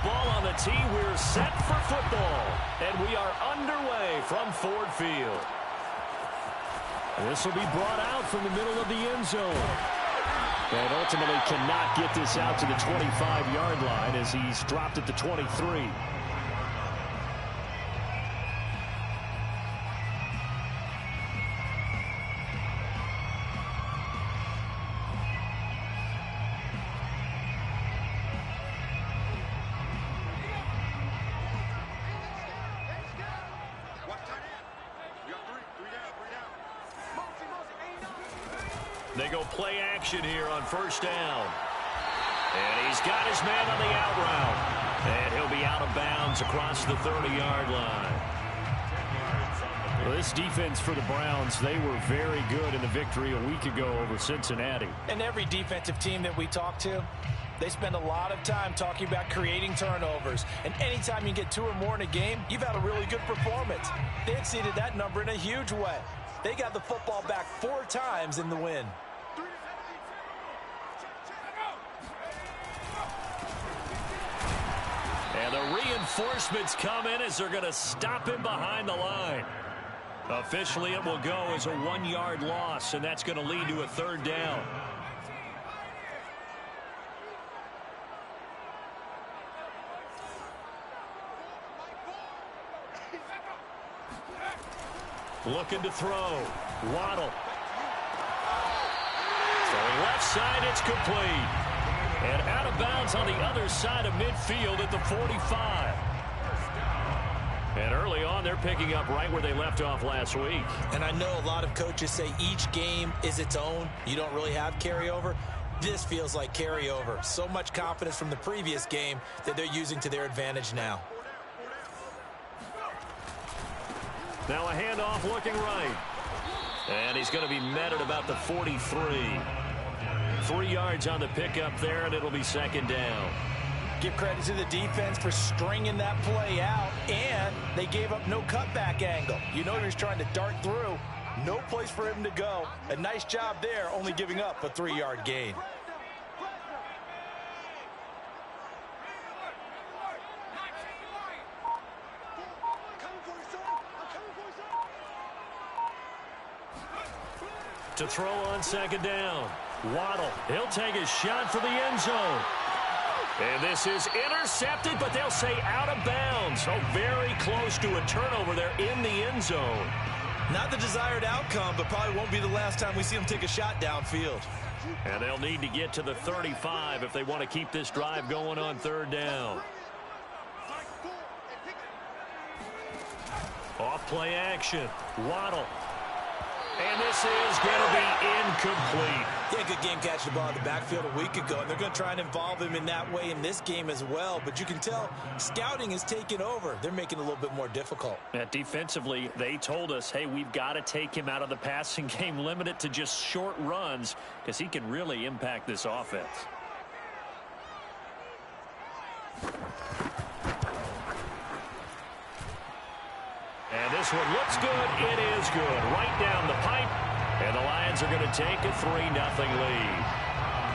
ball on the tee. We're set for football. And we are underway from Ford Field. This will be brought out from the middle of the end zone. And ultimately cannot get this out to the 25-yard line as he's dropped at the 23. They go play action here on first down. And he's got his man on the out route. And he'll be out of bounds across the 30-yard line. Well, this defense for the Browns, they were very good in the victory a week ago over Cincinnati. And every defensive team that we talk to, they spend a lot of time talking about creating turnovers. And anytime you get 2 or more in a game, you've had a really good performance. They exceeded that number in a huge way. They got the football back 4 times in the win. And the reinforcements come in as they're going to stop him behind the line. Officially, it will go as a 1-yard loss, and that's going to lead to a 3rd down. Looking to throw. Waddle. Throwing left side, it's complete. And out of bounds on the other side of midfield at the 45. And early on, they're picking up right where they left off last week. And I know a lot of coaches say each game is its own. You don't really have carryover. This feels like carryover. So much confidence from the previous game that they're using to their advantage now. Now a handoff looking right. And he's going to be met at about the 43. 3 yards on the pickup there, and it'll be 2nd down. Give credit to the defense for stringing that play out, and they gave up no cutback angle. You know he was trying to dart through. No place for him to go. A nice job there, only giving up a 3-yard gain. To throw on 2nd down. Waddle, he'll take his shot for the end zone. And this is intercepted, but they'll say out of bounds. So very close to a turnover there in the end zone. Not the desired outcome, but probably won't be the last time we see him take a shot downfield. And they'll need to get to the 35 if they want to keep this drive going on 3rd down. Off play action. Waddle. And this is going to be incomplete. Yeah, good game catching the ball in the backfield a week ago, and they're going to try and involve him in that way in this game as well. But you can tell scouting is taking over. They're making it a little bit more difficult. Defensively, they told us, hey, we've got to take him out of the passing game, limit it to just short runs, because he can really impact this offense. And this one looks good. It is good. Right down the pipe. And the Lions are going to take a 3-0 lead.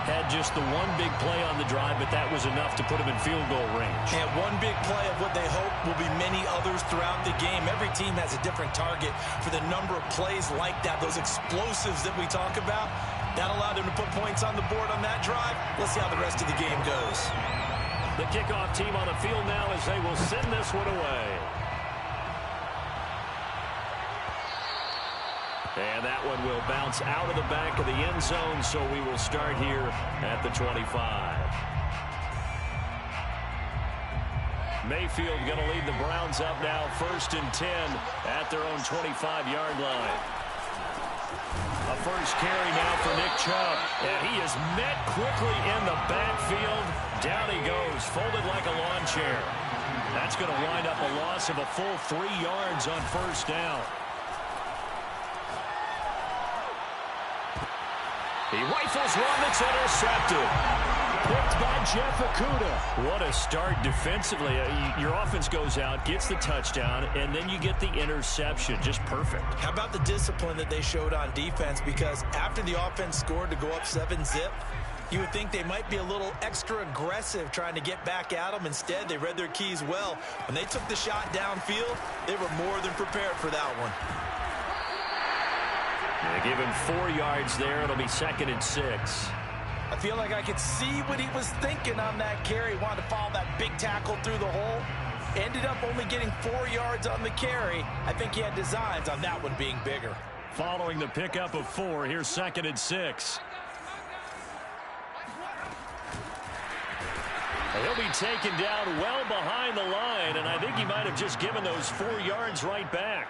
Had just the one big play on the drive, but that was enough to put him in field goal range. And one big play of what they hope will be many others throughout the game. Every team has a different target for the number of plays like that, those explosives that we talk about. That allowed them to put points on the board on that drive. Let's see how the rest of the game goes. The kickoff team on the field now as they will send this one away. And that one will bounce out of the back of the end zone, so we will start here at the 25. Mayfield going to lead the Browns up now, 1st and 10 at their own 25-yard line. A first carry now for Nick Chubb, and he is met quickly in the backfield. Down he goes, folded like a lawn chair. That's going to wind up a loss of a full 3 yards on 1st down. He rifles one that's intercepted. Picked by Jeff Okudah. What a start defensively. Your offense goes out, gets the touchdown, and then you get the interception. Just perfect. How about the discipline that they showed on defense? Because after the offense scored to go up 7-zip, You would think they might be a little extra aggressive trying to get back at them. Instead, they read their keys well. When they took the shot downfield, they were more than prepared for that one. They give him 4 yards there. It'll be 2nd and 6. I feel like I could see what he was thinking on that carry. Wanted to follow that big tackle through the hole. Ended up only getting 4 yards on the carry. I think he had designs on that one being bigger. Following the pickup of 4, here's 2nd and 6. He'll be taken down well behind the line, and I think he might have just given those 4 yards right back.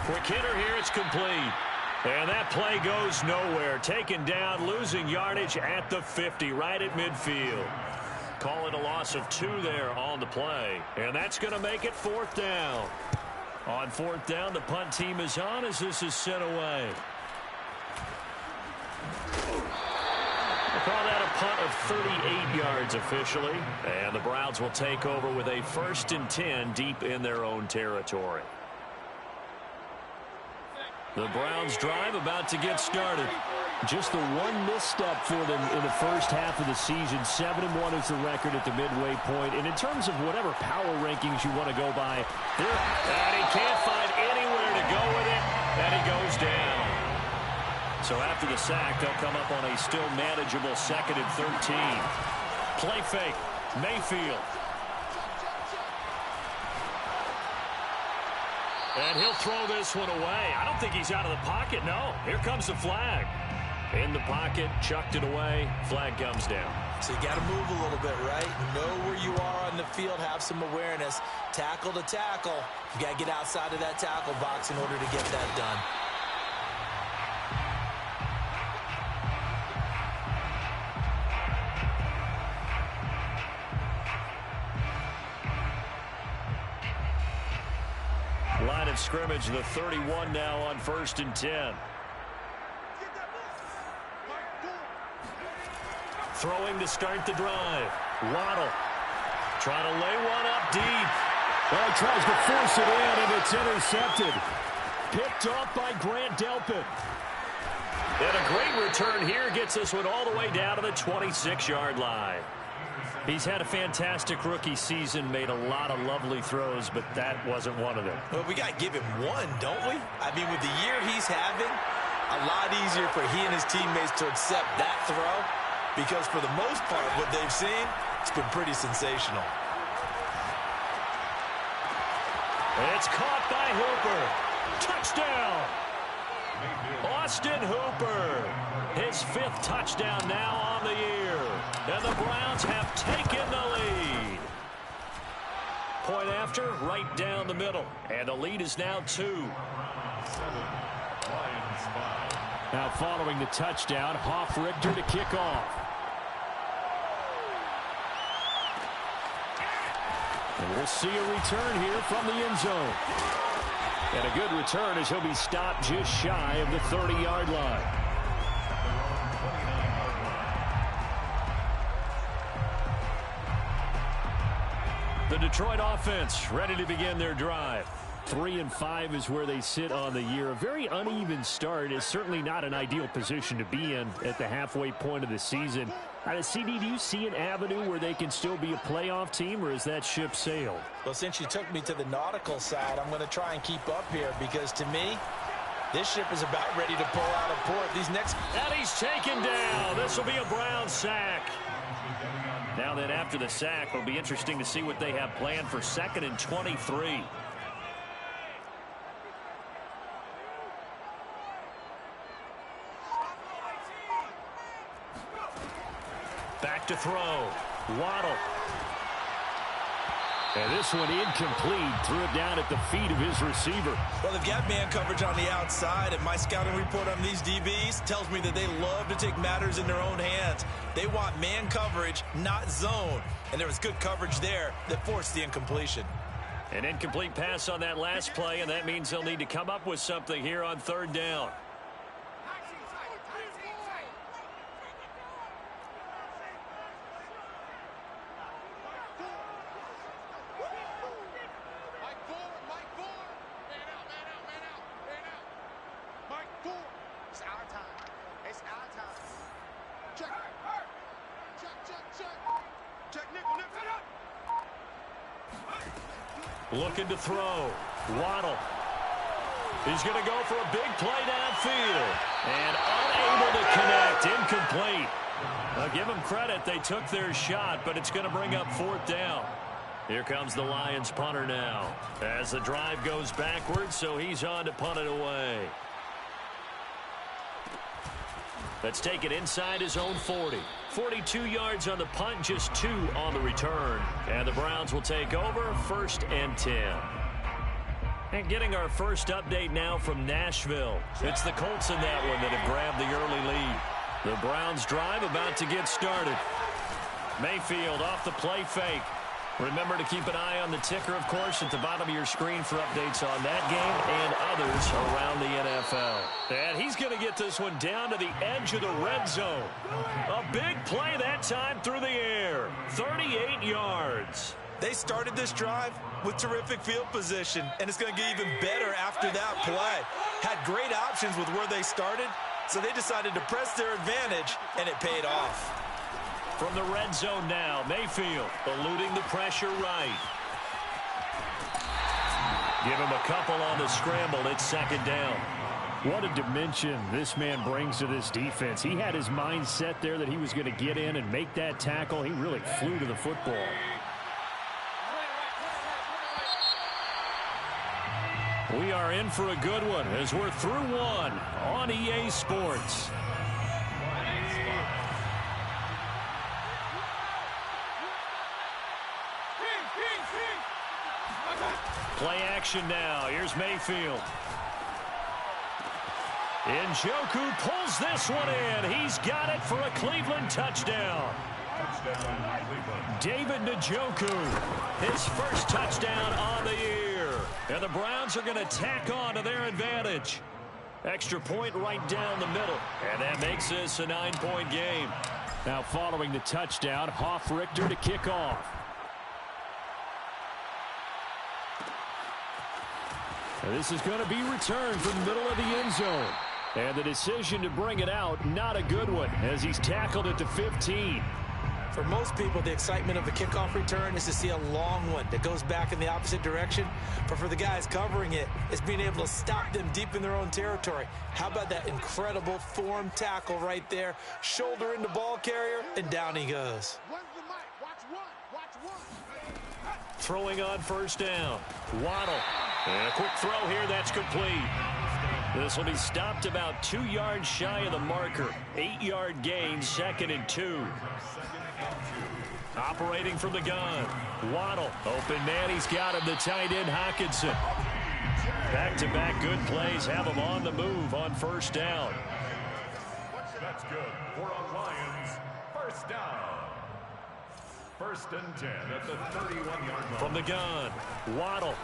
Quick hitter here, it's complete. And that play goes nowhere. Taken down, losing yardage at the 50, right at midfield. Call it a loss of 2 there on the play. And that's going to make it 4th down. On 4th down, the punt team is on as this is sent away. We'll call that a punt of 38 yards officially. And the Browns will take over with a 1st and 10 deep in their own territory. The Browns drive about to get started. Just the one misstep for them in the first half of the season. 7-1 is the record at the midway point. And in terms of whatever power rankings you want to go by, and he can't find anywhere to go with it, and he goes down. So after the sack, they'll come up on a still manageable 2nd and 13. Play fake, Mayfield. And he'll throw this one away. I don't think he's out of the pocket, no. Here comes the flag. In the pocket, chucked it away. Flag comes down. So you got to move a little bit, right? Know where you are on the field, have some awareness. Tackle to tackle. You got to get outside of that tackle box in order to get that done. Line of scrimmage, the 31 now on 1st and 10. Throwing to start the drive. Waddle trying to lay one up deep. Well, he tries to force it in, and it's intercepted. Picked off by Grant Delpit. And a great return here gets this one all the way down to the 26-yard line. He's had a fantastic rookie season, made a lot of lovely throws, but that wasn't one of them. Well, we got to give him one, don't we? I mean, with the year he's having, a lot easier for he and his teammates to accept that throw because for the most part, what they've seen, it's been pretty sensational. It's caught by Hooper. Touchdown! Austin Hooper. His 5th touchdown now on the year. And the Browns have taken the lead. Point after, right down the middle. And the lead is now 2. Now following the touchdown, Hofrichter to kick off. And we'll see a return here from the end zone. And a good return as he'll be stopped just shy of the 30-yard line. The Detroit offense ready to begin their drive. 3-5 is where they sit on the year. A very uneven start is certainly not an ideal position to be in at the halfway point of the season. CD, do you see an avenue where they can still be a playoff team, or is that ship sailed? Well, since you took me to the nautical side, I'm going to try and keep up here because, to me, this ship is about ready to pull out of port. These next... And he's taken down. This will be a Brown sack. Now that after the sack, it'll be interesting to see what they have planned for 2nd and 23. Back to throw. Waddle. And this one incomplete. Threw it down at the feet of his receiver. Well, they've got man coverage on the outside, and my scouting report on these DBs tells me that they love to take matters in their own hands. They want man coverage, not zone. And there was good coverage there that forced the incompletion. An incomplete pass on that last play, and that means they'll need to come up with something here on 3rd down. Looking to throw. Waddle. He's going to go for a big play downfield. And unable to connect. Incomplete. I'll give them credit. They took their shot, but it's going to bring up 4th down. Here comes the Lions punter now. As the drive goes backwards, so he's on to punt it away. Let's take it inside his own 40. 42 yards on the punt, just 2 on the return. And the Browns will take over, 1st and 10. And getting our first update now from Nashville. It's the Colts in that one that have grabbed the early lead. The Browns drive about to get started. Mayfield off the play fake. Remember to keep an eye on the ticker, of course, at the bottom of your screen for updates on that game and others around the NFL. And he's going to get this one down to the edge of the red zone. A big play that time through the air. 38 yards. They started this drive with terrific field position, and it's going to get even better after that play. Had great options with where they started, so they decided to press their advantage, and it paid off. From the red zone now, Mayfield eluding the pressure right. Give him a couple on the scramble. It's 2nd down. What a dimension this man brings to this defense. He had his mind set there that he was going to get in and make that tackle. He really flew to the football. We are in for a good one as we're through one on EA Sports. Play action now. Here's Mayfield. Njoku pulls this one in. He's got it for a Cleveland touchdown. David Njoku, his first touchdown on the year. And the Browns are going to tack on to their advantage. Extra point right down the middle. And that makes this a 9-point game. Now following the touchdown, Hofrichter to kick off. And this is going to be returned from the middle of the end zone. And the decision to bring it out, not a good one, as he's tackled at the 15. For most people, the excitement of a kickoff return is to see a long one that goes back in the opposite direction. But for the guys covering it, it's being able to stop them deep in their own territory. How about that incredible form tackle right there? Shoulder into ball carrier, and down he goes. Throwing on 1st down. Waddle. And a quick throw here. That's complete. This will be stopped about 2 yards shy of the marker. 8-yard gain, 2nd and 2. Operating from the gun. Waddle. Open man. He's got him. The tight end, Hockenson. Back-to-back good plays have him on the move on 1st down. That's good for a Lions 1st down. 1st and 10 at the 31-yard line. From the gun, Waddle.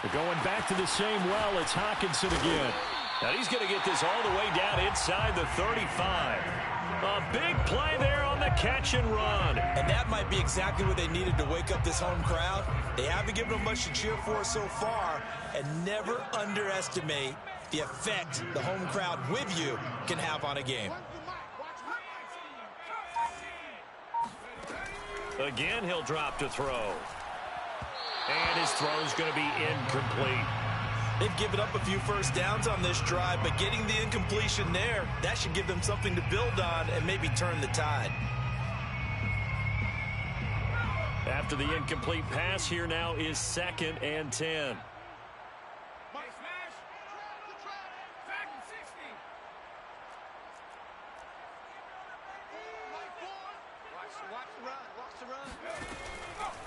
They're going back to the same well. It's Hockenson again. Now he's going to get this all the way down inside the 35. A big play there on the catch and run. And that might be exactly what they needed to wake up this home crowd. They haven't given them much to cheer for so far. And never underestimate the effect the home crowd with you can have on a game. Again, he'll drop to throw. And his throw is going to be incomplete. They've given up a few 1st downs on this drive, but getting the incompletion there, that should give them something to build on and maybe turn the tide. After the incomplete pass, here now is 2nd and 10.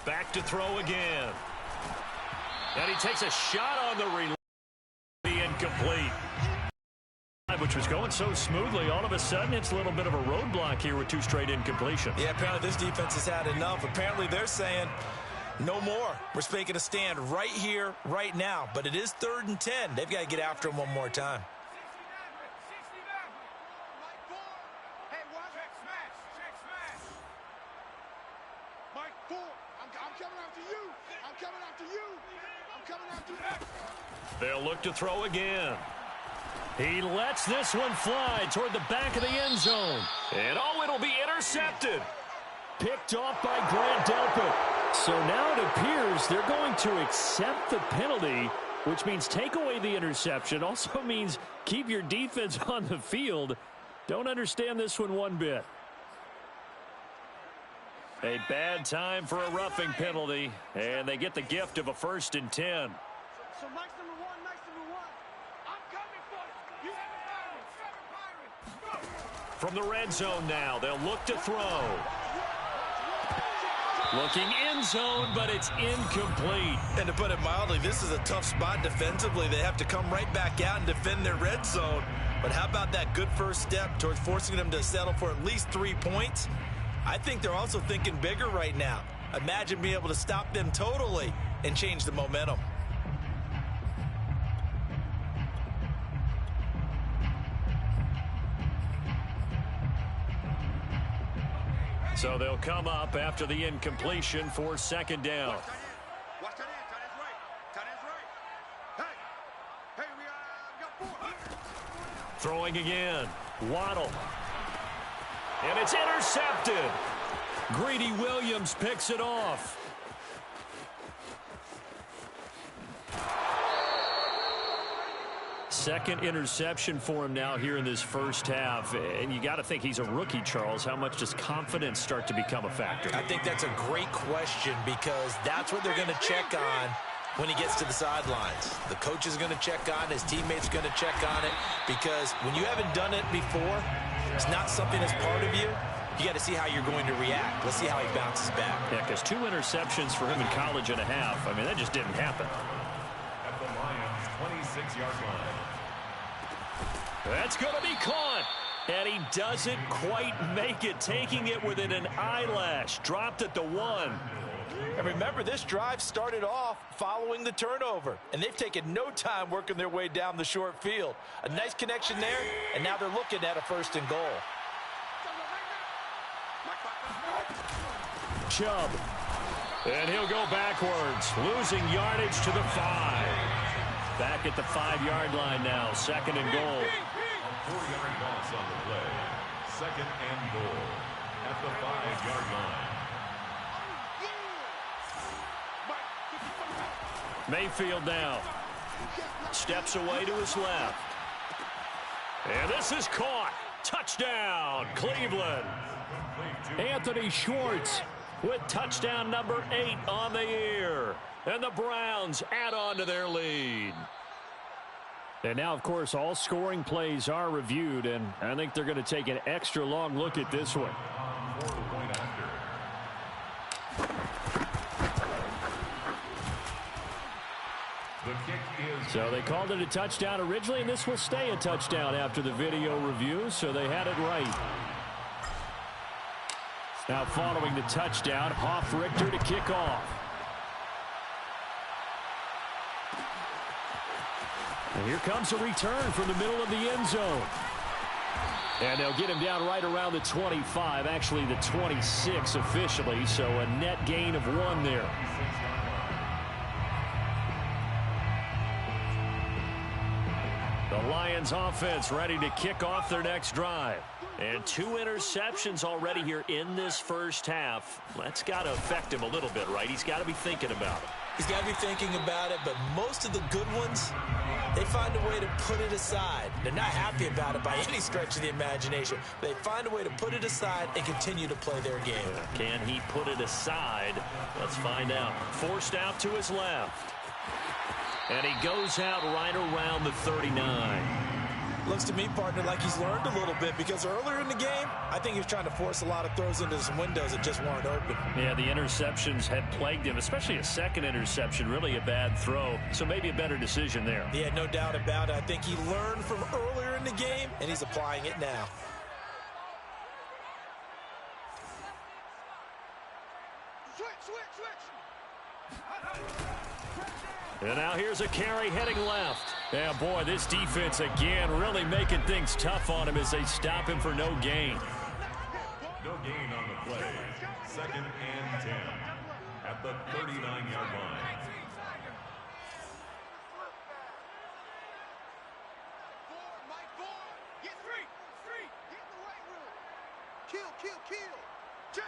Back to throw again. And he takes a shot on the release. Incomplete. Which was going so smoothly. All of a sudden, it's a little bit of a roadblock here with 2 straight incompletion. Yeah, apparently this defense has had enough. Apparently they're saying, no more. We're making a stand right here, right now. But it is 3rd and 10. They've got to get after him one more time. They'll look to throw again. He lets this one fly toward the back of the end zone. And oh, it'll be intercepted. Picked off by Grant Delpit. So now it appears they're going to accept the penalty, which means take away the interception. Also means keep your defense on the field. Don't understand this one bit. A bad time for a roughing penalty, and they get the gift of a 1st and 10. So nice number one. I'm coming for you. You have a Pirates. From the red zone now, they'll look to throw. Looking end zone, but it's incomplete. And to put it mildly, this is a tough spot defensively. They have to come right back out and defend their red zone. But how about that good first step towards forcing them to settle for at least 3 points? I think they're also thinking bigger right now. Imagine being able to stop them totally and change the momentum. So they'll come up after the incompletion for 2nd down. Watch that in. Tight end's right. Hey, we got 4. Throwing again. Waddle. And it's intercepted. Greedy Williams picks it off. Second interception for him now here in this first half. And you got to think he's a rookie, Charles. How much does confidence start to become a factor? I think that's a great question because that's what they're going to check on when he gets to the sidelines. The coach is going to check on it. His teammates are going to check on it because when you haven't done it before, it's not something that's part of you. You got to see how you're going to react. Let's see how he bounces back. Yeah, because 2 interceptions for him in college and a half. I mean, that just didn't happen. At the Lions' 26-yard line. That's going to be caught. And he doesn't quite make it, taking it within an eyelash. Dropped at the 1. And remember, this drive started off following the turnover. And they've taken no time working their way down the short field. A nice connection there, and now they're looking at a 1st and goal. Chubb. And he'll go backwards, losing yardage to the 5. Back at the 5-yard line now, 2nd and goal. A 4-yard loss on the play. 2nd and goal at the 5-yard line. Mayfield now. Steps away to his left. And this is caught. Touchdown, Cleveland. Anthony Schwartz with touchdown number 8 on the year. And the Browns add on to their lead. And now, of course, all scoring plays are reviewed, and I think they're going to take an extra long look at this one. So they called it a touchdown originally, and this will stay a touchdown after the video review, so they had it right. Now following the touchdown, Hoff-Richter to kick off. And here comes a return from the middle of the end zone. And they'll get him down right around the 25, actually the 26 officially, so a net gain of 1 there. The Lions offense ready to kick off their next drive. And 2 interceptions already here in this first half. That's got to affect him a little bit, right? He's got to be thinking about it. He's got to be thinking about it, but most of the good ones, they find a way to put it aside. They're not happy about it by any stretch of the imagination. They find a way to put it aside and continue to play their game. Can he put it aside? Let's find out. Forced out to his left. And he goes out right around the 39. Looks to me, partner, like he's learned a little bit because earlier in the game, I think he was trying to force a lot of throws into some windows that just weren't open. Yeah, the interceptions had plagued him, especially a second interception, really a bad throw. So maybe a better decision there. Yeah, no doubt about it. I think he learned from earlier in the game, and he's applying it now. And now here's a carry heading left. Yeah, boy, this defense again really making things tough on him as they stop him for no gain. No gain on the play. 2nd and 10 at the 39-yard line. Kill. Jack.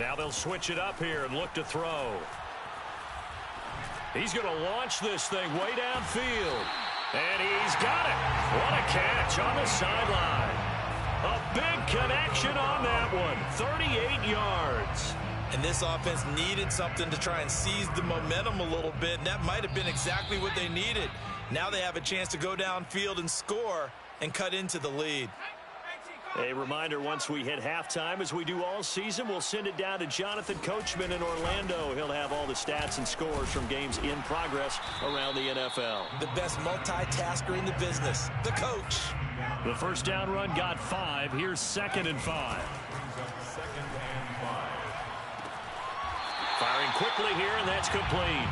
Now they'll switch it up here and look to throw. He's going to launch this thing way downfield. And he's got it. What a catch on the sideline. A big connection on that one. 38 yards. And this offense needed something to try and seize the momentum a little bit, and that might have been exactly what they needed. Now they have a chance to go downfield and score and cut into the lead. A reminder, once we hit halftime, as we do all season, we'll send it down to Jonathan Coachman in Orlando. He'll have all the stats and scores from games in progress around the NFL. The best multitasker in the business, the coach. The first down run got 5. Here's 2nd and 5. Firing quickly here, and that's complete.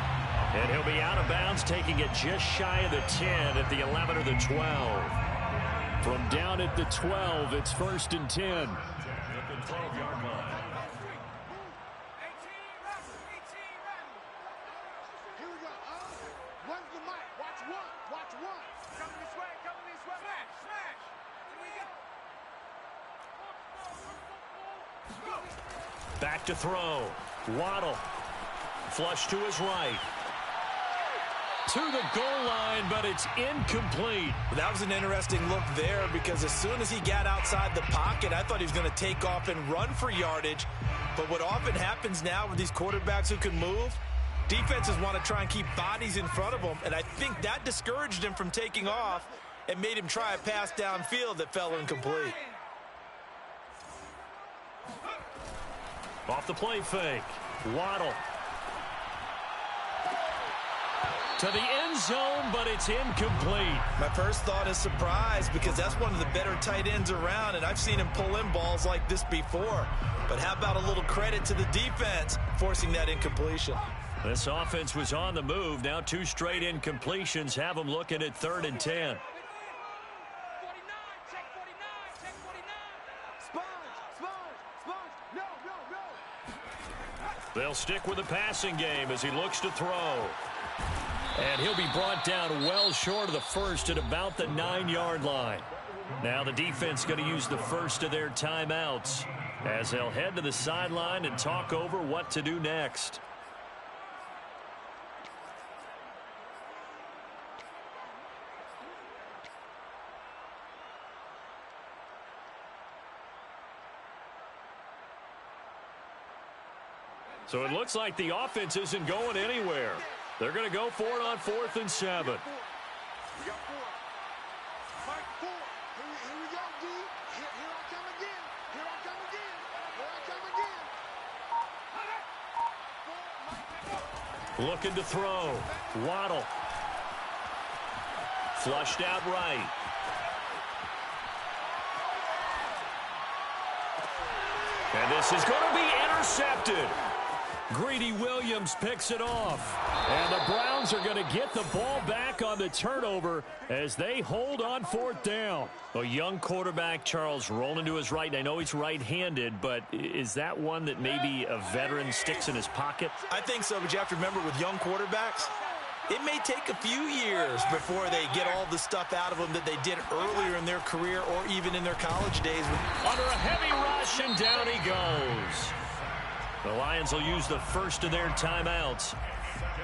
And he'll be out of bounds, taking it just shy of the 10 at the 11 or the 12. From down at the 12, it's 1st and 10. At the 12-yard line. Here we go. When's the mic? Watch one. Watch one. Coming this way. Coming this way. Smash. Smash. Here we go. Back to throw. Waddle. Flush to his right. To the goal line, but it's incomplete. That was an interesting look there, because as soon as he got outside the pocket, I thought he was going to take off and run for yardage. But what often happens now with these quarterbacks who can move, defenses want to try and keep bodies in front of them, and I think that discouraged him from taking off and made him try a pass downfield that fell incomplete. Off the play fake. Waddle. To the end zone, but it's incomplete. My first thought is surprise, because that's one of the better tight ends around, and I've seen him pull in balls like this before. But how about a little credit to the defense forcing that incompletion? This offense was on the move. Now 2 straight incompletions have them looking at 3rd and 10. 49. Check 49. Check 49. Sponge. No. They'll stick with the passing game as he looks to throw. And he'll be brought down well short of the first at about the 9-yard line. Now the defense going to use the first of their timeouts as they'll head to the sideline and talk over what to do next. So it looks like the offense isn't going anywhere. They're going to go for it on 4th and 7. We got 4. Mike 4. Here we go, D. Here I come again. Here I come again. Looking to throw. Waddle. Flushed out right. And this is going to be intercepted. Greedy Williams picks it off. And the Browns are going to get the ball back on the turnover as they hold on 4th down. A young quarterback, Charles, rolling to his right. And I know he's right-handed, but is that one that maybe a veteran sticks in his pocket? I think so, but you have to remember, with young quarterbacks, it may take a few years before they get all the stuff out of them that they did earlier in their career or even in their college days. Under a heavy rush, and down he goes. The Lions will use the first of their timeouts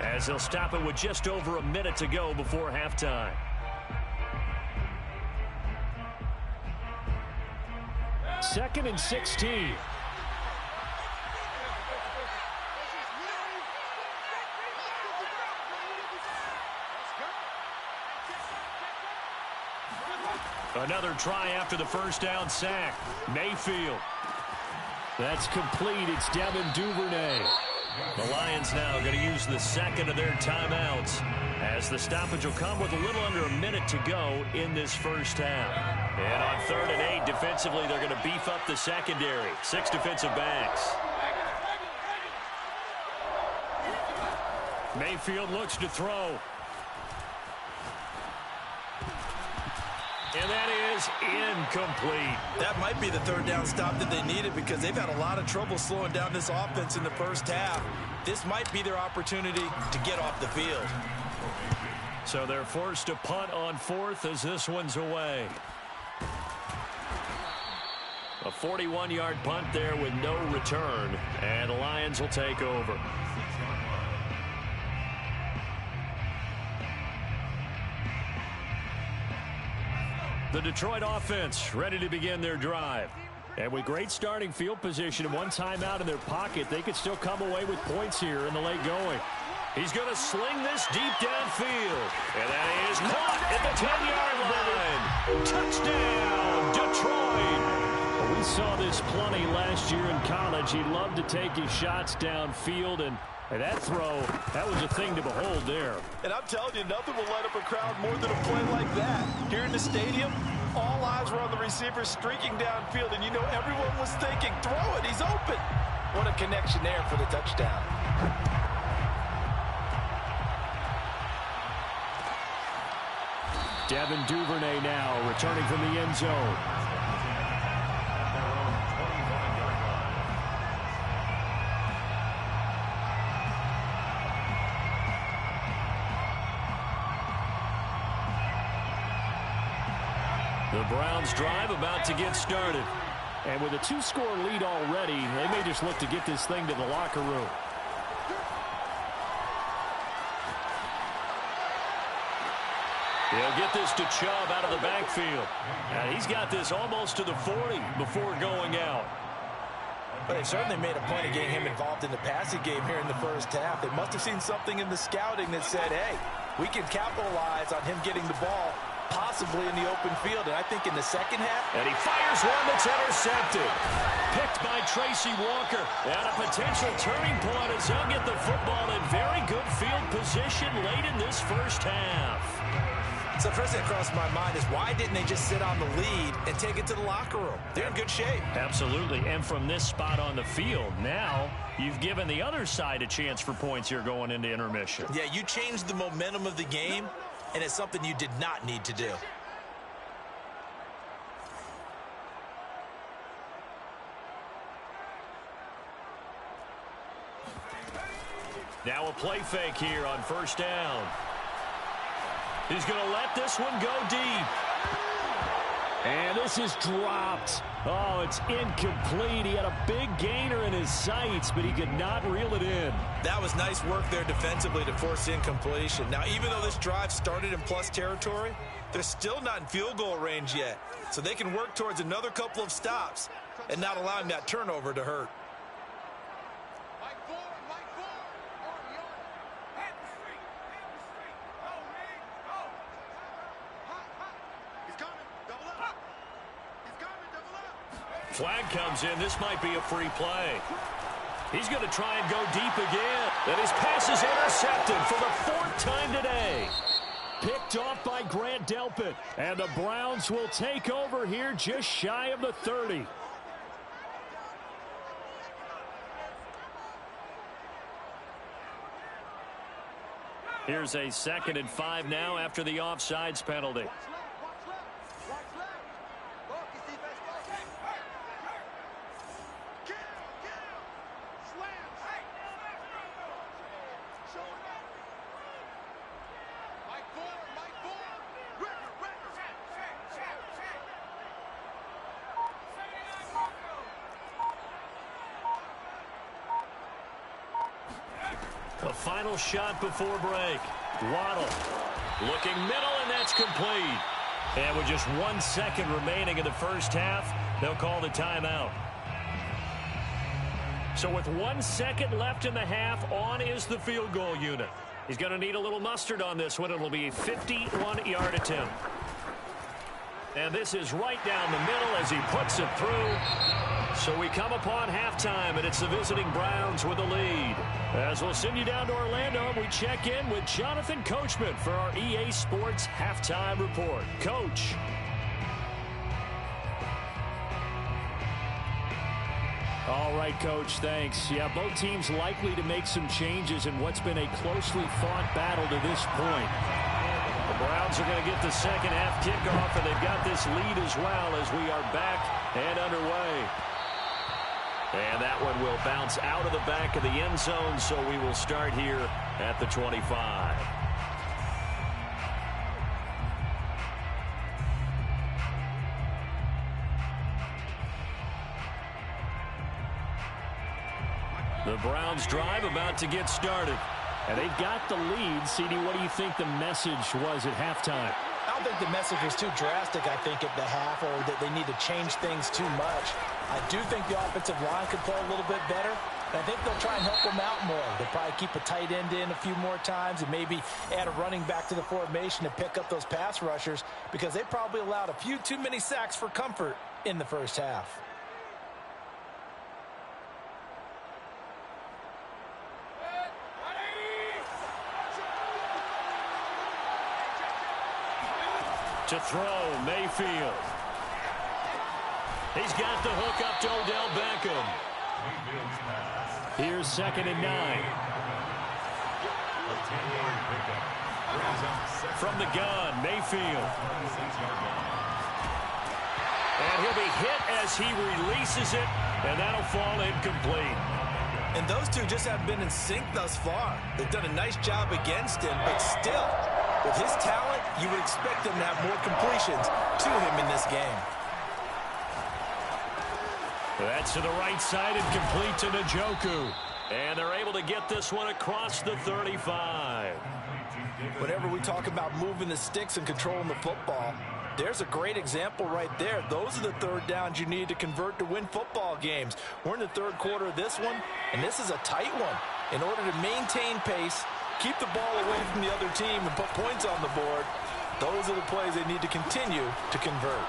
as they'll stop it with just over a minute to go before halftime. Second and 16. Another try after the first down sack. Mayfield. That's complete. It's Devin Duvernay. The Lions now going to use the second of their timeouts as the stoppage will come with a little under a minute to go in this first half. And on 3rd and 8, defensively, they're going to beef up the secondary. 6 defensive backs. Mayfield looks to throw. And that is incomplete. That might be the 3rd down stop that they needed, because they've had a lot of trouble slowing down this offense in the first half. This might be their opportunity to get off the field. So they're forced to punt on 4th as this one's away. A 41-yard punt there with no return, and the Lions will take over. The Detroit offense ready to begin their drive. And with great starting field position and one timeout in their pocket, they could still come away with points here in the late going. He's going to sling this deep downfield. And that is caught at the 10-yard line. Touchdown, Detroit. Well, we saw this plenty last year in college. He loved to take his shots downfield, and that throw, that was a thing to behold there. And I'm telling you, nothing will light up a crowd more than a play like that. Here in the stadium, all eyes were on the receiver streaking downfield, and you know everyone was thinking, throw it, he's open. What a connection there for the touchdown. Devin Duvernay now returning from the end zone. The Browns drive about to get started. And with a 2-score lead already, they may just look to get this thing to the locker room. He'll get this to Chubb out of the backfield. And he's got this almost to the 40 before going out. But they certainly made a point of getting him involved in the passing game here in the first half. They must have seen something in the scouting that said, hey, we can capitalize on him getting the ball possibly in the open field. And I think in the second half. And he fires one that's intercepted. Picked by Tracy Walker. And a potential turning point as he'll get the football in very good field position late in this first half. So first thing that crossed my mind is why didn't they just sit on the lead and take it to the locker room? They're in good shape. Absolutely. And from this spot on the field, now you've given the other side a chance for points here going into intermission. Yeah, you changed the momentum of the game, and it's something you did not need to do. Now a play fake here on first down. He's going to let this one go deep. And this is dropped. Oh, it's incomplete. He had a big gainer in his sights, but he could not reel it in. That was nice work there defensively to force incompletion. Now, even though this drive started in plus territory, they're still not in field goal range yet. So they can work towards another couple of stops and not allowing that turnover to hurt. Flag comes in. This might be a free play. He's going to try and go deep again. And his pass is intercepted for the 4th time today. Picked off by Grant Delpit. And the Browns will take over here just shy of the 30. Here's a 2nd and 5 now after the offsides penalty. The final shot before break. Waddle looking middle, and that's complete. And with just 1 second remaining in the first half, they'll call the timeout. So with 1 second left in the half, on is the field goal unit. He's going to need a little mustard on this one. It'll be a 51-yard attempt. And this is right down the middle as he puts it through. So we come upon halftime, and it's the visiting Browns with the lead. As we'll send you down to Orlando, we check in with Jonathan Coachman for our EA Sports Halftime Report. Coach. All right, Coach, thanks. Yeah, both teams likely to make some changes in what's been a closely fought battle to this point. The Browns are going to get the second half kickoff, and they've got this lead as well as we are back and underway. And that one will bounce out of the back of the end zone, so we will start here at the 25. The Browns drive about to get started. And they've got the lead. CD, what do you think the message was at halftime? I don't think the message was too drastic, I think, at the half, or that they need to change things too much. I do think the offensive line could play a little bit better. And I think they'll try and help them out more. They'll probably keep a tight end in a few more times and maybe add a running back to the formation to pick up those pass rushers, because they probably allowed a few too many sacks for comfort in the first half. To throw, Mayfield. He's got the hook up to Odell Beckham. Here's 2nd and 9. From the gun, Mayfield. And he'll be hit as he releases it, and that'll fall incomplete. And those two just haven't been in sync thus far. They've done a nice job against him, but still, with his talent, you would expect him to have more completions to him in this game. That's to the right side and complete to Njoku. And they're able to get this one across the 35. Whenever we talk about moving the sticks and controlling the football, there's a great example right there. Those are the third downs you need to convert to win football games. We're in the third quarter of this one, and this is a tight one. In order to maintain pace, keep the ball away from the other team, and put points on the board, those are the plays they need to continue to convert.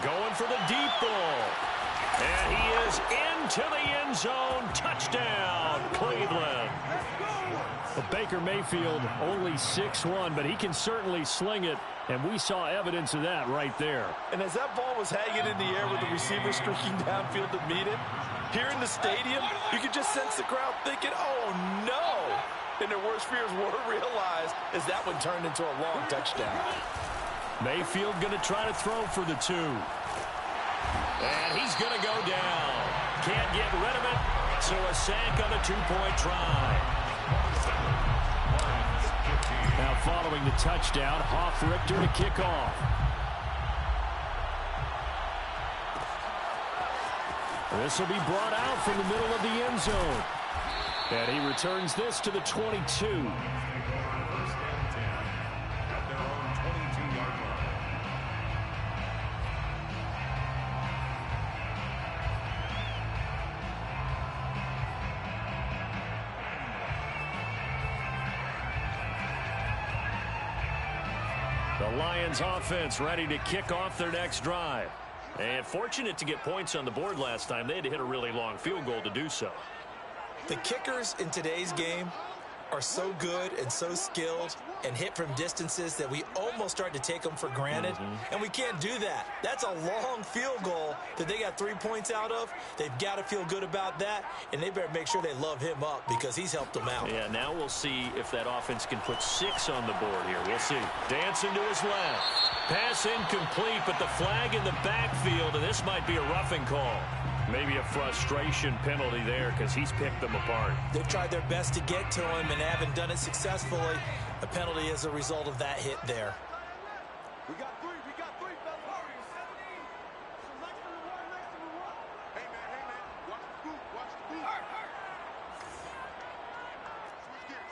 Going for the deep ball. And he is into the end zone. Touchdown, Cleveland. Well, Baker Mayfield only 6'1", but he can certainly sling it, and we saw evidence of that right there. And as that ball was hanging in the air with the receiver streaking downfield to meet it, here in the stadium, you could just sense the crowd thinking, oh, no. And their worst fears were realized as that one turned into a long touchdown. Mayfield going to try to throw for the 2. And he's going to go down. Can't get rid of it, so a sack on a 2-point try. Now following the touchdown, Hoff-Richter to kick off. This will be brought out from the middle of the end zone. And he returns this to the 22. The Lions offense ready to kick off their next drive. And fortunate to get points on the board last time. They had to hit a really long field goal to do so. The kickers in today's game are so good and so skilled and hit from distances that we almost start to take them for granted. And we can't do that. That's a long field goal that they got 3 points out of. They've got to feel good about that, and they better make sure they love him up because he's helped them out. Yeah, now we'll see if that offense can put 6 on the board here. We'll see. Dancing to his left. Pass incomplete, but the flag in the backfield, and this might be a roughing call. Maybe a frustration penalty there because he's picked them apart. They've tried their best to get to him and haven't done it successfully. A penalty as a result of that hit there. We got three, fellas. Next to the one. Hey, man. Watch the boot.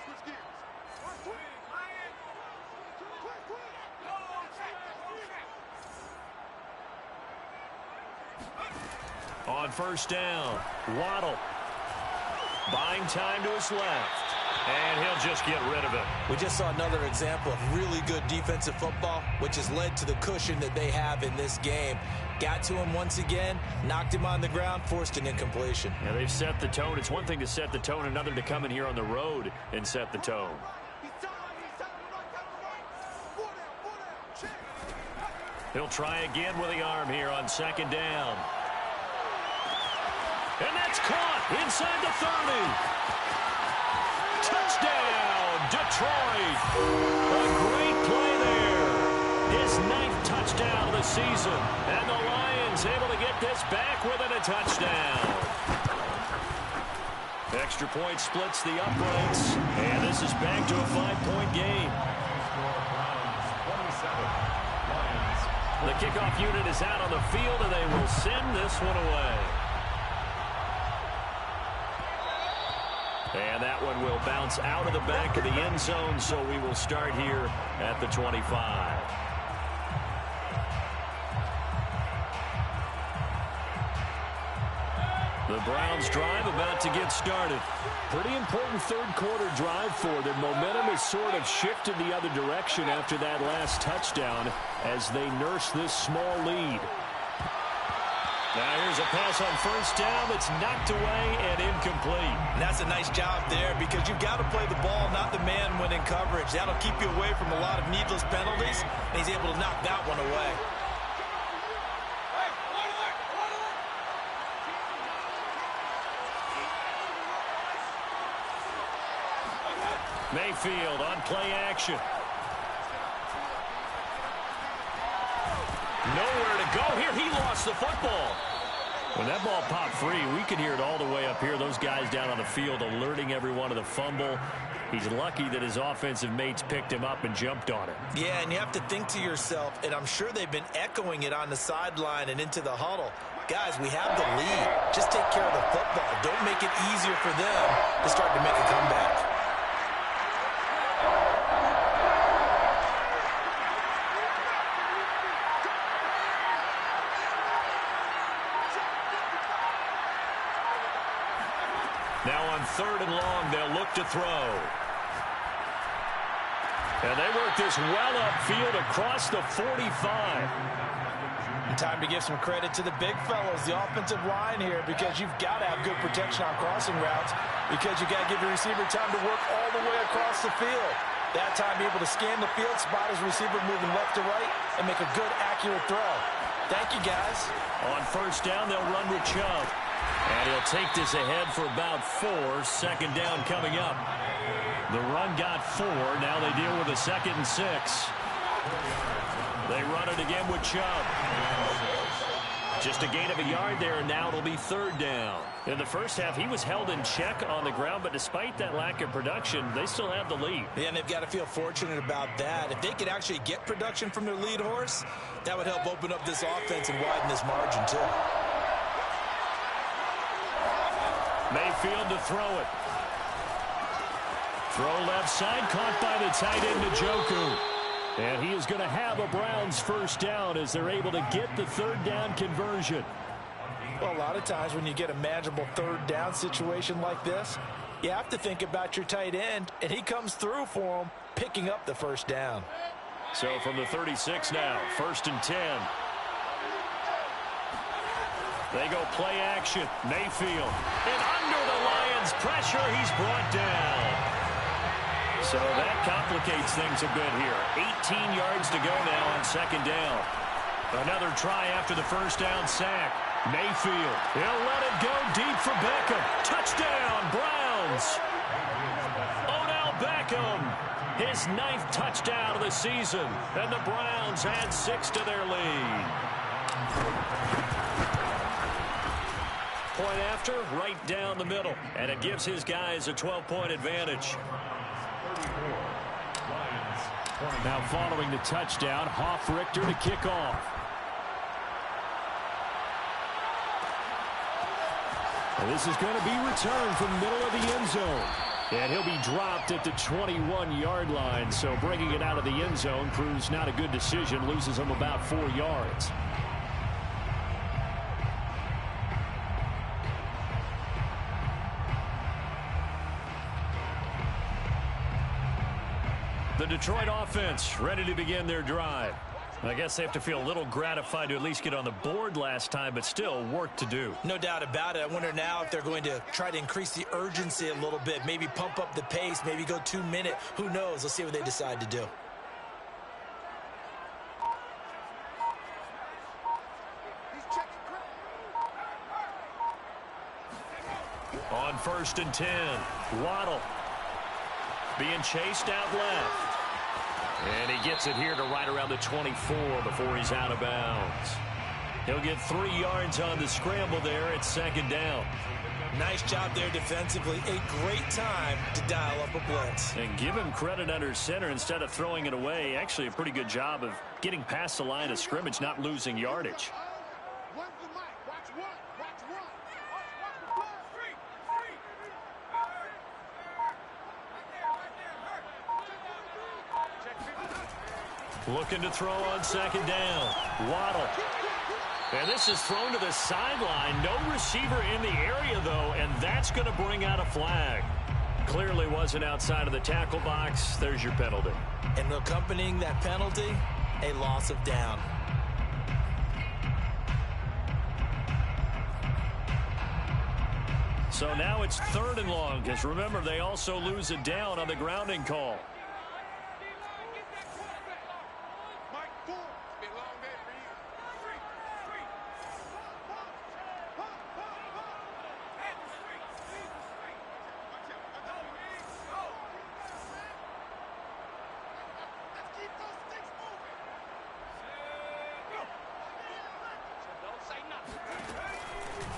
Switch gears. Quick. On first down, Waddle. Buying time to his left. And he'll just get rid of it. We just saw another example of really good defensive football, which has led to the cushion that they have in this game. Got to him once again, knocked him on the ground, forced an incompletion. Yeah, they've set the tone. It's one thing to set the tone, another to come in here on the road and set the tone. He'll try again with the arm here on second down. And that's caught inside the 30. Touchdown, Detroit. A great play there. His 9th touchdown of the season. And the Lions able to get this back within a touchdown. Extra point splits the uprights. And this is back to a 5-point game. The kickoff unit is out on the field, and they will send this one away. that one will bounce out of the back of the end zone, so we will start here at the 25. The Browns drive about to get started. Pretty important third quarter drive for them. Momentum has sort of shifted the other direction after that last touchdown as they nurse this small lead. Now here's a pass on first down that's knocked away and incomplete. And that's a nice job there because you've got to play the ball, not the man when in coverage. That'll keep you away from a lot of needless penalties, and he's able to knock that one away. Mayfield on play action. Nowhere to go here. He lost the football. When that ball popped free, we could hear it all the way up here. Those guys down on the field alerting everyone of the fumble. He's lucky that his offensive mates picked him up and jumped on it. Yeah, and you have to think to yourself, and I'm sure they've been echoing it on the sideline and into the huddle. Guys, we have the lead. Just take care of the football. Don't make it easier for them to start to make a comeback. Now on 3rd and long, they'll look to throw. And they work this well upfield across the 45. And time to give some credit to the big fellows, the offensive line here, because you've got to have good protection on crossing routes because you've got to give the receiver time to work all the way across the field. That time, be able to scan the field, spot his receiver moving left to right, and make a good, accurate throw. Thank you, guys. On first down, they'll run with Chubb. And he'll take this ahead for about 4. 2nd down coming up. The run got 4. Now they deal with a 2nd and 6. They run it again with Chubb. Just a gain of a yard there, and now it'll be 3rd down. In the first half, he was held in check on the ground, but despite that lack of production, they still have the lead. Yeah, and they've got to feel fortunate about that. If they could actually get production from their lead horse, that would help open up this offense and widen this margin, too. Mayfield to throw it. Throw left side, caught by the tight end Njoku. And he is going to have a Browns first down as they're able to get the 3rd down conversion. Well, a lot of times when you get a manageable 3rd down situation like this, you have to think about your tight end, and he comes through for him, picking up the 1st down. So from the 36 now, 1st and 10. They go play action. Mayfield. And under the Lions' pressure, he's brought down. So that complicates things a bit here. 18 yards to go now on 2nd down. Another try after the 1st down sack. Mayfield. He'll let it go deep for Beckham. Touchdown, Browns. Odell Beckham. His 9th touchdown of the season. And the Browns add 6 to their lead. Point after, right down the middle. And it gives his guys a 12-point advantage. Now following the touchdown, Hofrichter to kick off. And this is going to be returned from the middle of the end zone. And he'll be dropped at the 21-yard line. So bringing it out of the end zone proves not a good decision. Loses him about 4 yards. The Detroit offense ready to begin their drive. I guess they have to feel a little gratified to at least get on the board last time, but still work to do. No doubt about it. I wonder now if they're going to try to increase the urgency a little bit, maybe pump up the pace, maybe go 2-minute. Who knows? Let's see what they decide to do. On 1st and 10, Waddle being chased out left. And he gets it here to right around the 24 before he's out of bounds. He'll get 3 yards on the scramble there at 2nd down. Nice job there defensively. A great time to dial up a blitz. And give him credit under center instead of throwing it away. Actually a pretty good job of getting past the line of scrimmage, not losing yardage. Looking to throw on second down. Waddle. And this is thrown to the sideline. No receiver in the area, though, and that's going to bring out a flag. Clearly wasn't outside of the tackle box. There's your penalty. And accompanying that penalty, a loss of down. So now it's 3rd and long, because remember, they also lose a down on the grounding call.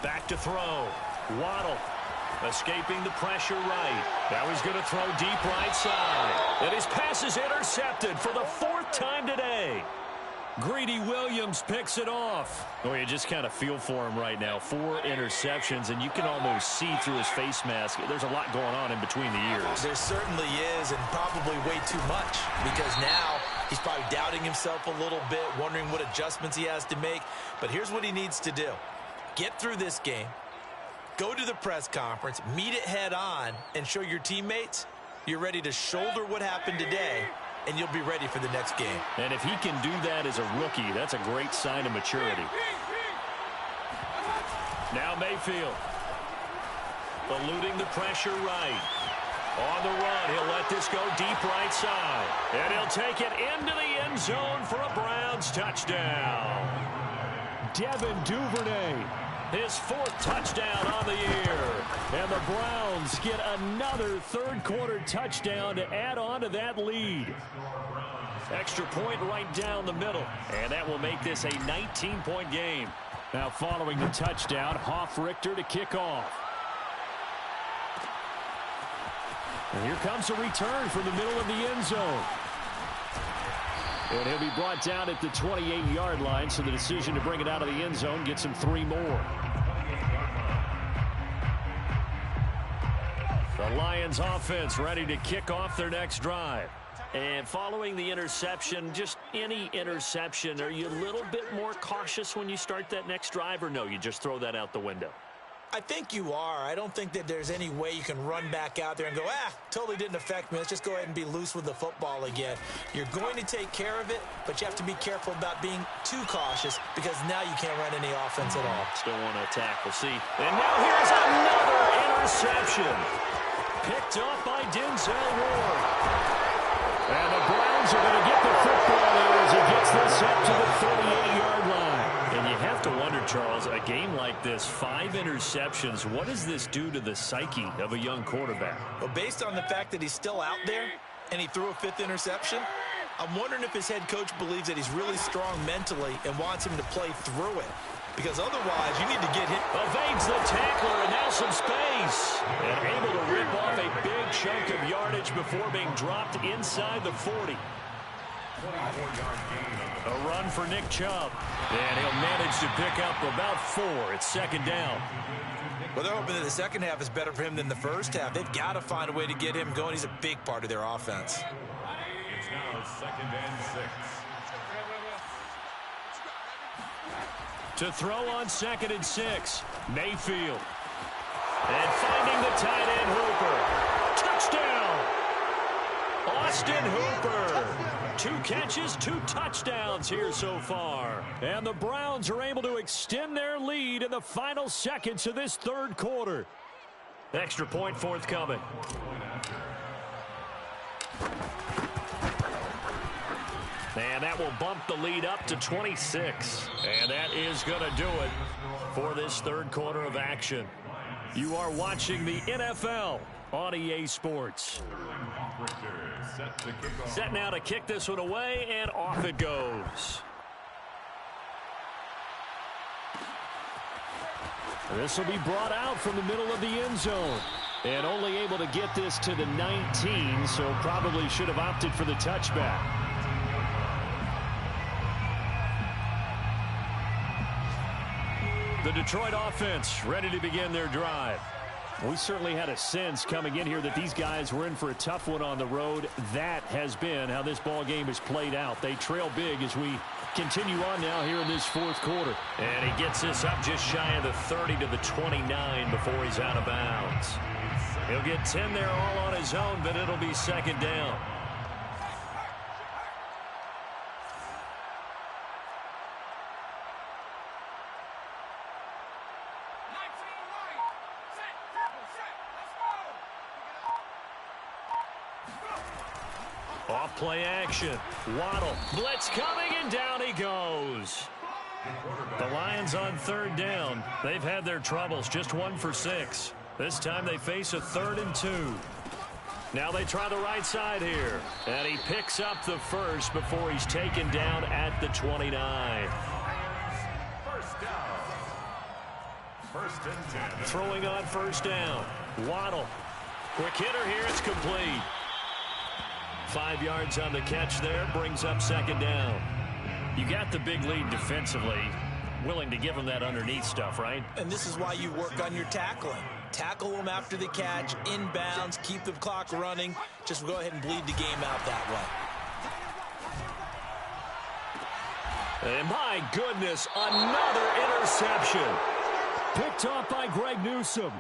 Back to throw. Waddle escaping the pressure right. Now he's going to throw deep right side. And his pass is intercepted for the 4th time today. Greedy Williams picks it off. Well, you just kind of feel for him right now. 4 interceptions, and you can almost see through his face mask. There's a lot going on in between the ears. There certainly is, and probably way too much, because now he's probably doubting himself a little bit, wondering what adjustments he has to make. But here's what he needs to do. Get through this game, go to the press conference, meet it head on, and show your teammates you're ready to shoulder what happened today, and you'll be ready for the next game. And if he can do that as a rookie, that's a great sign of maturity. Now Mayfield. Eluding the pressure right. On the run, he'll let this go deep right side. And he'll take it into the end zone for a Browns touchdown. Devin Duvernay, his 4th touchdown on the year. And the Browns get another 3rd quarter touchdown to add on to that lead. Extra point right down the middle. And that will make this a 19-point game. Now following the touchdown, Hoff-Richter to kick off. And here comes a return from the middle of the end zone. And he'll be brought down at the 28-yard line, so the decision to bring it out of the end zone gets him 3 more. The Lions offense ready to kick off their next drive. And following the interception, just any interception, are you a little bit more cautious when you start that next drive, or no, you just throw that out the window? I think you are. I don't think that there's any way you can run back out there and go, totally didn't affect me. Let's just go ahead and be loose with the football again. You're going to take care of it, but you have to be careful about being too cautious, because now you can't run any offense at all. Still want to attack. We'll see. And now here's another interception. Picked up by Denzel Ward. And the Browns are going to get the football there as he gets this up to the 38-yard line. And you have to wonder, Charles, a game like this, 5 interceptions, what does this do to the psyche of a young quarterback? Well, based on the fact that he's still out there and he threw a 5th interception, I'm wondering if his head coach believes that he's really strong mentally and wants him to play through it. Because otherwise, you need to get him. Evades the tackler, and now some space. And able to rip off a big chunk of yardage before being dropped inside the 40. A run for Nick Chubb. And he'll manage to pick up about 4. It's 2nd down. Well, they're hoping that the second half is better for him than the first half. They've got to find a way to get him going. He's a big part of their offense. It's now 2nd and 6. To throw on 2nd and 6. Mayfield. And finding the tight end, Hooper. Touchdown! Austin Hooper. 2 catches, 2 touchdowns here so far. And the Browns are able to extend their lead in the final seconds of this 3rd quarter. Extra point forthcoming. And that will bump the lead up to 26. And that is going to do it for this 3rd quarter of action. You are watching the NFL on EA Sports. Set now to kick this one away, and off it goes. This will be brought out from the middle of the end zone. And only able to get this to the 19, so probably should have opted for the touchback. The Detroit offense ready to begin their drive. We certainly had a sense coming in here that these guys were in for a tough one on the road. That has been how this ball game has played out. They trail big as we continue on now here in this fourth quarter. And he gets this up just shy of the 30 to the 29 before he's out of bounds. He'll get 10 there all on his own, but it'll be second down. Off play action. Waddle. Blitz coming, and down he goes. The Lions on third down. They've had their troubles. Just 1 for 6. This time they face a 3rd and 2. Now they try the right side here. And he picks up the first before he's taken down at the 29. First down. First and 10. Throwing on first down. Waddle. Quick hitter here. It's complete. 5 yards on the catch there. Brings up second down. You got the big lead defensively. Willing to give them that underneath stuff, right? And this is why you work on your tackling. Tackle them after the catch, inbounds, keep the clock running. Just go ahead and bleed the game out that way. And my goodness, another interception. Picked off by Greg Newsome.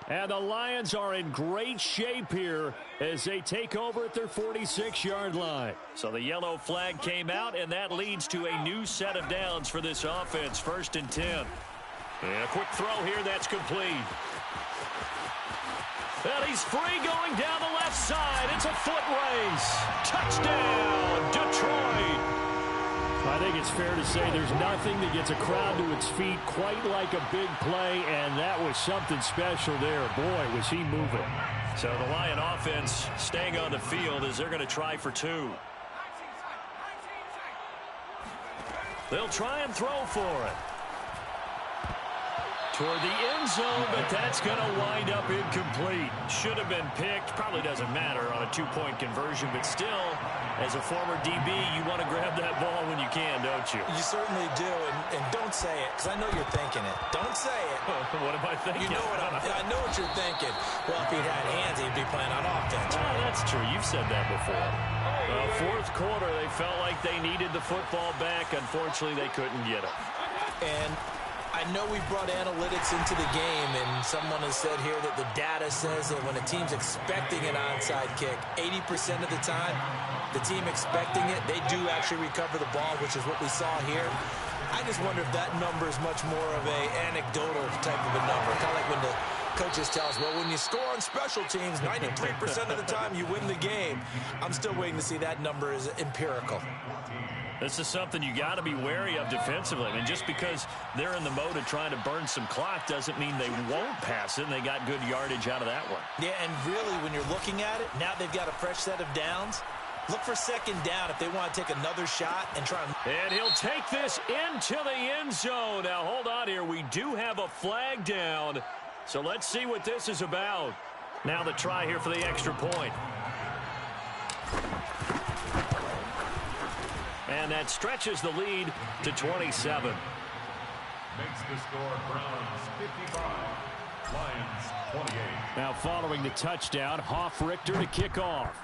And the Lions are in great shape here as they take over at their 46-yard line. So the yellow flag came out, and that leads to a new set of downs for this offense. 1st and 10. And a quick throw here, that's complete. And he's free going down the left side. It's a foot race. Touchdown, Detroit. I think it's fair to say there's nothing that gets a crowd to its feet quite like a big play, and that was something special there. Boy, was he moving. So the Lion offense staying on the field as they're going to try for 2. They'll try and throw for it. Toward the end zone, but that's going to wind up incomplete. Should have been picked. Probably doesn't matter on a 2-point conversion, but still, as a former DB, you want to grab that ball when you can, don't you? You certainly do, and don't say it, because I know you're thinking it. Don't say it. What am I thinking? You know I know what you're thinking. Well, if he'd had hands, he'd be playing on offense. Oh, that's true. You've said that before. Fourth quarter, they felt like they needed the football back. Unfortunately, they couldn't get it. And I know we brought analytics into the game, and someone has said here that the data says that when a team's expecting an onside kick, 80% of the time, the team expecting it, they do actually recover the ball, which is what we saw here. I just wonder if that number is much more of a anecdotal type of a number, kind of like when the coaches tell us, well, when you score on special teams, 93% of the time you win the game. I'm still waiting to see that number is empirical. This is something you got to be wary of defensively. I mean, just because they're in the mode of trying to burn some clock doesn't mean they won't pass it, and they got good yardage out of that one. Yeah, and really, when you're looking at it, now they've got a fresh set of downs. Look for second down if they want to take another shot and try. And he'll take this into the end zone. Now, hold on here. We do have a flag down, so let's see what this is about. Now the try here for the extra point. And that stretches the lead to 27. Makes the score Browns 55, Lions 28. Now following the touchdown, Hofrichter to kick off.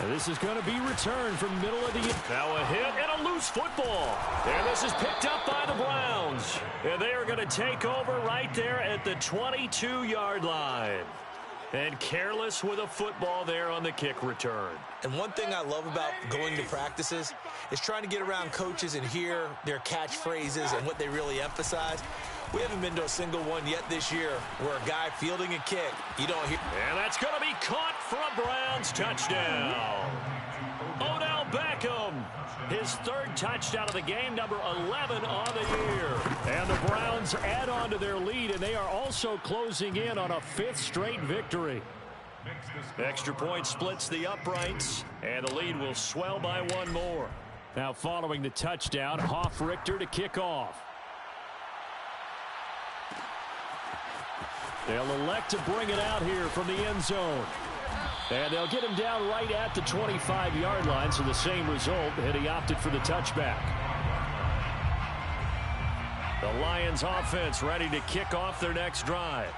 And this is going to be returned from middle of the... Now a hit and a loose football. And this is picked up by the Browns. And they are going to take over right there at the 22-yard line. And careless with a football there on the kick return. And one thing I love about going to practices is trying to get around coaches and hear their catchphrases and what they really emphasize. We haven't been to a single one yet this year where a guy fielding a kick, you don't hear. And that's going to be caught for a Browns touchdown. Odell Beckham, his 3rd touchdown of the game, number 11 on the year. And the Browns add on to their lead, and they are also closing in on a 5th straight victory. Extra point splits the uprights, and the lead will swell by 1 more. Now following the touchdown, Hofrichter to kick off. They'll elect to bring it out here from the end zone. And they'll get him down right at the 25-yard line, so the same result, and he opted for the touchback. The Lions offense ready to kick off their next drive.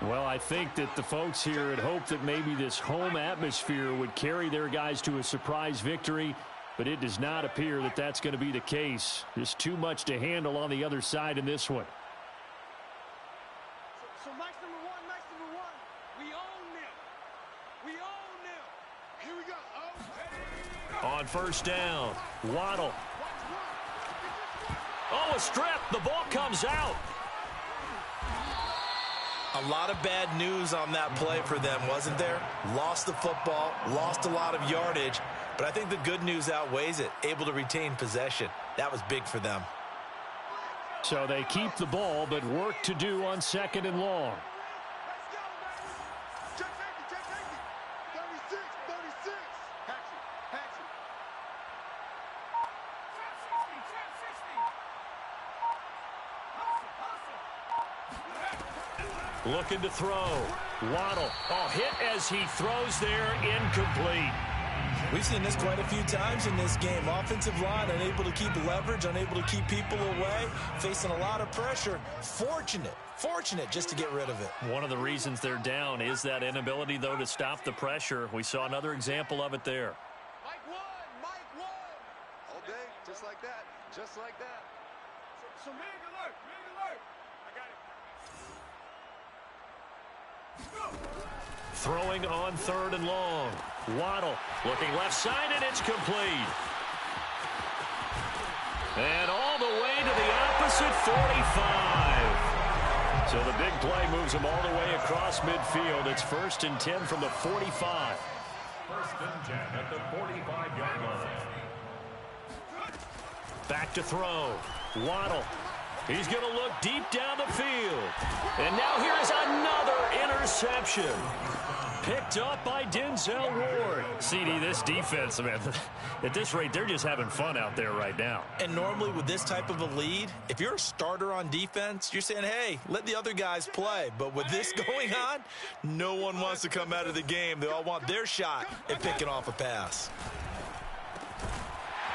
Well, I think that the folks here had hoped that maybe this home atmosphere would carry their guys to a surprise victory, but it does not appear that that's going to be the case. There's too much to handle on the other side in this one. So Max number one, we own them. We own them. Here we go. On first down, Waddle. Oh, a strip. The ball comes out. A lot of bad news on that play for them, wasn't there? Lost the football, lost a lot of yardage, but I think the good news outweighs it. Able to retain possession. That was big for them. So they keep the ball, but work to do on 2nd and long. Let's go, baby. Check safety. 36. Hatchet. Looking to throw. Waddle. Oh, hit as he throws there. Incomplete. We've seen this quite a few times in this game. Offensive line unable to keep leverage, unable to keep people away, facing a lot of pressure. Fortunate just to get rid of it. One of the reasons they're down is that inability, though, to stop the pressure. We saw another example of it there. Mike one. All day, just like that. So man alert. I got it. Throwing on 3rd and long. Waddle looking left side, and it's complete. And all the way to the opposite 45. So the big play moves them all the way across midfield. It's 1st and 10 from the 45. 1st and 10 at the 45-yard line. Back to throw. Waddle. He's going to look deep down the field. And now here's another interception. Picked up by Denzel Ward. CD, this defense, man, at this rate, they're just having fun out there right now. And normally with this type of a lead, if you're a starter on defense, you're saying, hey, let the other guys play. But with this going on, no one wants to come out of the game. They all want their shot at picking off a pass.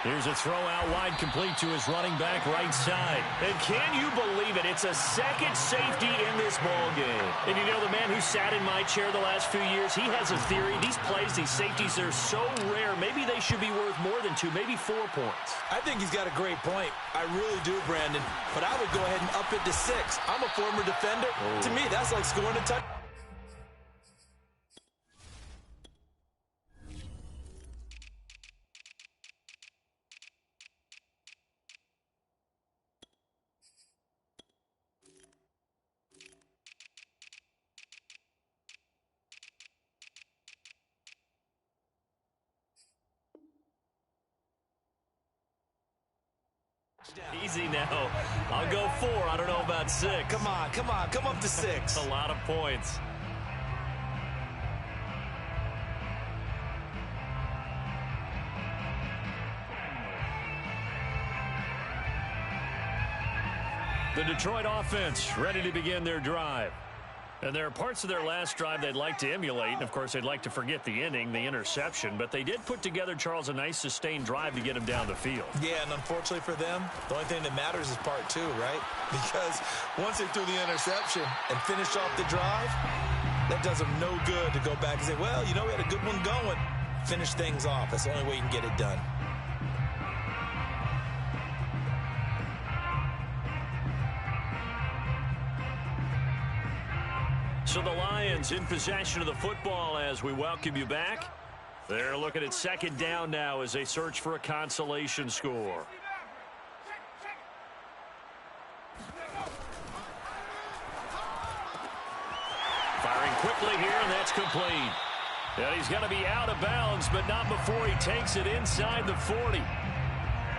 Here's a throw out wide, complete to his running back right side. And can you believe it? It's a second safety in this ball game. And you know, the man who sat in my chair the last few years, he has a theory. These plays, these safeties, they're so rare. Maybe they should be worth more than 2, maybe 4 points. I think he's got a great point. I really do, Brandon. But I would go ahead and up it to 6. I'm a former defender. To me, that's like scoring a touchdown. Easy now. I'll go 4. I don't know about 6. Come on. Come up to 6. A lot of points. The Detroit offense ready to begin their drive. And there are parts of their last drive they'd like to emulate. And, of course, they'd like to forget the inning, the interception. But they did put together, Charles, a nice sustained drive to get him down the field. Yeah, and unfortunately for them, the only thing that matters is part 2, right? Because once they threw the interception and finished off the drive, that does them no good to go back and say, well, you know, we had a good one going. Finish things off. That's the only way you can get it done. So the Lions in possession of the football as we welcome you back. They're looking at 2nd down now as they search for a consolation score. Firing quickly here, and that's complete. And he's going to be out of bounds, but not before he takes it inside the 40.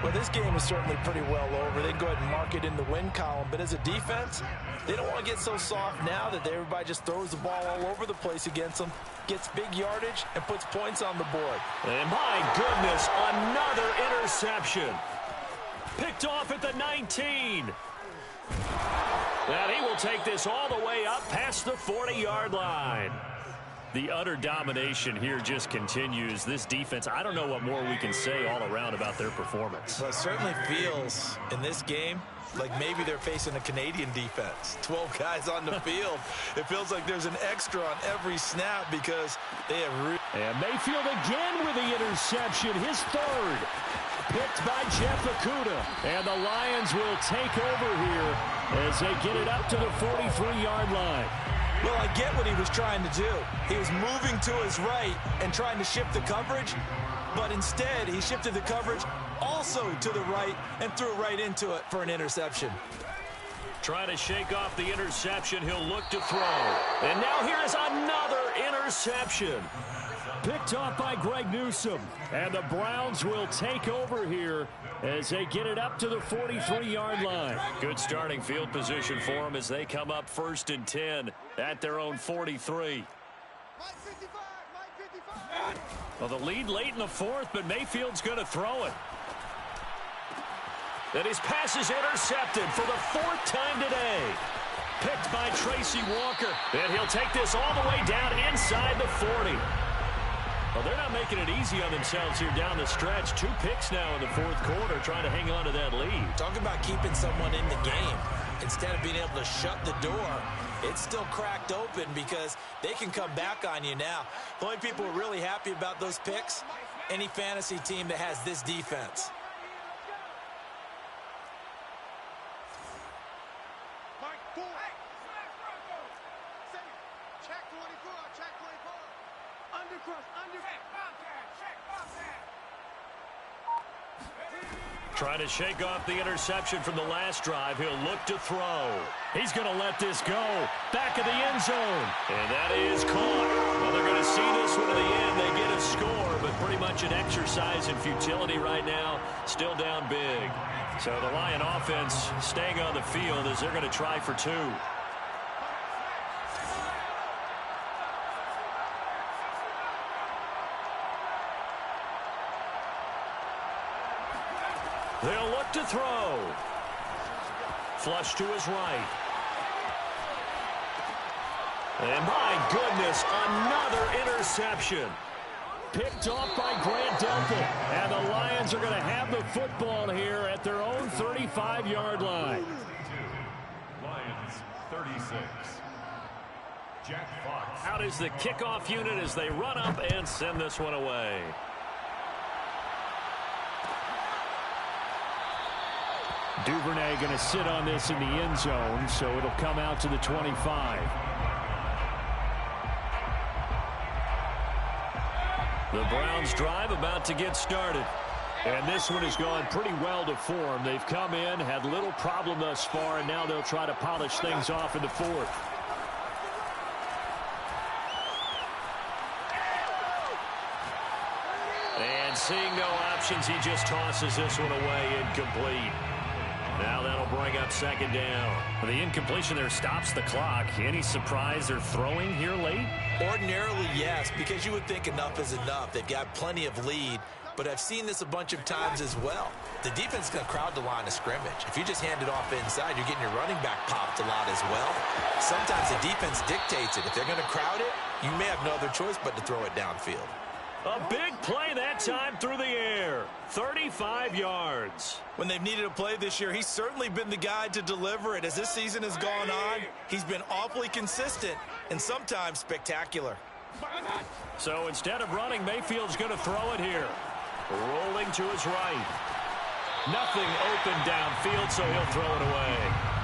Well, this game is certainly pretty well over. They can go ahead and mark it in the win column. But as a defense, they don't want to get so soft now that everybody just throws the ball all over the place against them, gets big yardage, and puts points on the board. And my goodness, another interception. Picked off at the 19. And he will take this all the way up past the 40-yard line. The utter domination here just continues. This defense, I don't know what more we can say all around about their performance. Well, it certainly feels in this game like maybe they're facing a Canadian defense. 12 guys on the field. It feels like there's an extra on every snap because they have... And Mayfield again with the interception, his third. Picked by Jeff Okudah. And the Lions will take over here as they get it up to the 43-yard line. Well, I get what he was trying to do. He was moving to his right and trying to shift the coverage, but instead he shifted the coverage also to the right and threw right into it for an interception. Trying to shake off the interception. He'll look to throw. And now here's another interception. Picked off by Greg Newsome. And the Browns will take over here as they get it up to the 43-yard line. Good starting field position for them as they come up 1st and 10 at their own 43. Well, the lead late in the 4th, but Mayfield's going to throw it. And his pass is intercepted for the 4th time today. Picked by Tracy Walker. And he'll take this all the way down inside the 40. Well, they're not making it easy on themselves here down the stretch. 2 picks now in the 4th quarter trying to hang on to that lead. Talk about keeping someone in the game. Instead of being able to shut the door, it's still cracked open because they can come back on you now. The only people who are really happy about those picks, any fantasy team that has this defense. Trying to shake off the interception from the last drive. He'll look to throw. He's going to let this go. Back of the end zone. And that is caught. Well, they're going to see this one to the end. They get a score, but pretty much an exercise in futility right now. Still down big. So the Lion offense staying on the field as they're going to try for 2. They'll look to throw. Flush to his right. And my goodness, another interception. Picked off by Grant Delpit. And the Lions are going to have the football here at their own 35-yard line. Lions 36. Jack Fox. Out is the kickoff unit as they run up and send this one away. Duvernay going to sit on this in the end zone, so it'll come out to the 25. The Browns drive about to get started. And this one has gone pretty well to form. They've come in, had little problem thus far, and now they'll try to polish things off in the 4th. And seeing no options, he just tosses this one away, incomplete. Now that'll bring up 2nd down. The incompletion there stops the clock. Any surprise they're throwing here late? Ordinarily, yes, because you would think enough is enough. They've got plenty of lead, but I've seen this a bunch of times as well. The defense is going to crowd the line of scrimmage. If you just hand it off inside, you're getting your running back popped a lot as well. Sometimes the defense dictates it. If they're going to crowd it, you may have no other choice but to throw it downfield. A big play that time through the air. 35 yards. When they've needed a play this year, he's certainly been the guy to deliver it. As this season has gone on, he's been awfully consistent and sometimes spectacular. So instead of running, Mayfield's going to throw it here. Rolling to his right. Nothing open downfield, so he'll throw it away.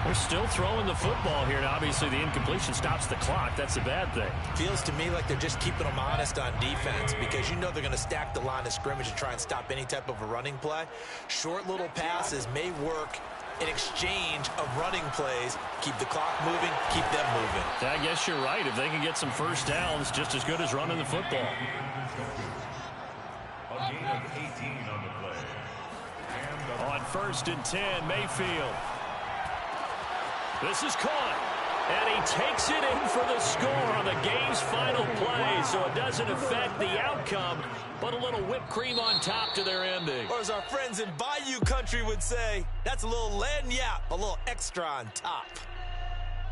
They're still throwing the football here. Now, obviously, the incompletion stops the clock. That's a bad thing. Feels to me like they're just keeping them honest on defense because you know they're going to stack the line of scrimmage and try and stop any type of a running play. Short little passes may work in exchange of running plays. Keep the clock moving, keep them moving. I guess you're right. If they can get some first downs, just as good as running the football. A gain of 18 on the play. On 1st and 10, Mayfield. This is caught. And he takes it in for the score on the game's final play, so it doesn't affect the outcome, but a little whipped cream on top to their ending. Or as our friends in Bayou Country would say, that's a little lagniappe, a little extra on top.